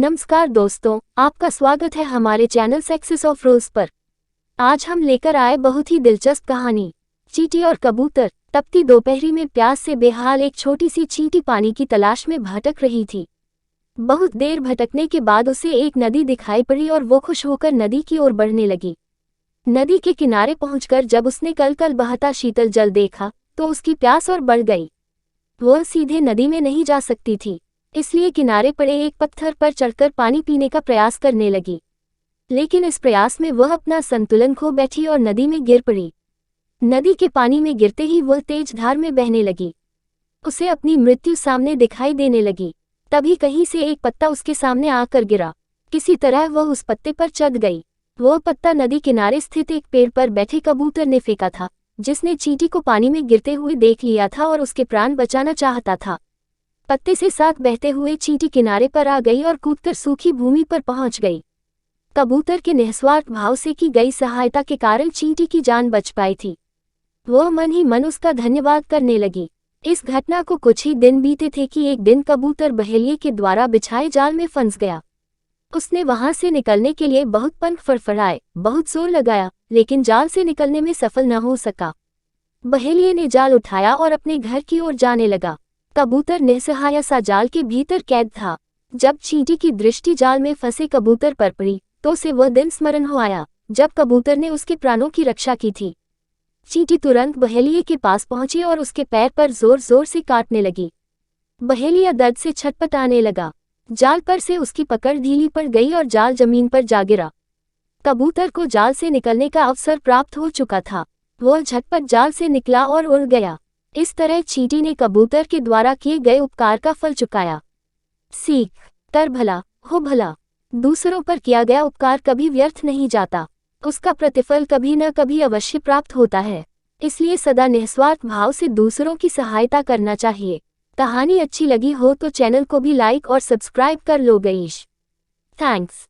नमस्कार दोस्तों, आपका स्वागत है हमारे चैनल सक्सेस ऑफ रोज पर। आज हम लेकर आए बहुत ही दिलचस्प कहानी, चींटी और कबूतर। तपती दोपहरी में प्यास से बेहाल एक छोटी सी चींटी पानी की तलाश में भटक रही थी। बहुत देर भटकने के बाद उसे एक नदी दिखाई पड़ी और वो खुश होकर नदी की ओर बढ़ने लगी। नदी के किनारे पहुंचकर जब उसने कल कल बहता शीतल जल देखा तो उसकी प्यास और बढ़ गई। वह सीधे नदी में नहीं जा सकती थी, इसलिए किनारे पड़े एक पत्थर पर चढ़कर पानी पीने का प्रयास करने लगी। लेकिन इस प्रयास में वह अपना संतुलन खो बैठी और नदी में गिर पड़ी। नदी के पानी में गिरते ही वह तेज धार में बहने लगी। उसे अपनी मृत्यु सामने दिखाई देने लगी। तभी कहीं से एक पत्ता उसके सामने आकर गिरा। किसी तरह वह उस पत्ते पर चढ़ गई। वह पत्ता नदी किनारे स्थित एक पेड़ पर बैठे कबूतर ने फेंका था, जिसने चींटी को पानी में गिरते हुए देख लिया था और उसके प्राण बचाना चाहता था। पत्ते से साथ बहते हुए चींटी किनारे पर आ गई और कूदकर सूखी भूमि पर पहुंच गई। कबूतर के निस्वार्थ भाव से की गई सहायता के कारण चींटी की जान बच पाई थी। वह मन ही मन उसका धन्यवाद करने लगी। इस घटना को कुछ ही दिन बीते थे कि एक दिन कबूतर बहेलिये के द्वारा बिछाए जाल में फंस गया। उसने वहां से निकलने के लिए बहुत पंख फड़फड़ाए, बहुत जोर लगाया, लेकिन जाल से निकलने में सफल न हो सका। बहेलिये ने जाल उठाया और अपने घर की ओर जाने लगा। कबूतर निस्सहाय सा जाल के भीतर कैद था। जब चींटी की दृष्टि जाल में फंसे कबूतर पर पड़ी तो उसे वह दिन स्मरण हो आया जब कबूतर ने उसके प्राणों की रक्षा की थी। चींटी तुरंत बहेलिये के पास पहुंची और उसके पैर पर जोर जोर से काटने लगी। बहेलिया दर्द से छटपटाने लगा। जाल पर से उसकी पकड़ ढीली पड़ गई और जाल जमीन पर जा गिरा। कबूतर को जाल से निकलने का अवसर प्राप्त हो चुका था। वह झटपट जाल से निकला और उड़ गया। इस तरह चींटी ने कबूतर के द्वारा किए गए उपकार का फल चुकाया। सीख: कर भला हो भला। दूसरों पर किया गया उपकार कभी व्यर्थ नहीं जाता, उसका प्रतिफल कभी न कभी अवश्य प्राप्त होता है। इसलिए सदा निस्वार्थ भाव से दूसरों की सहायता करना चाहिए। कहानी अच्छी लगी हो तो चैनल को भी लाइक और सब्सक्राइब कर लो गाइस। थैंक्स।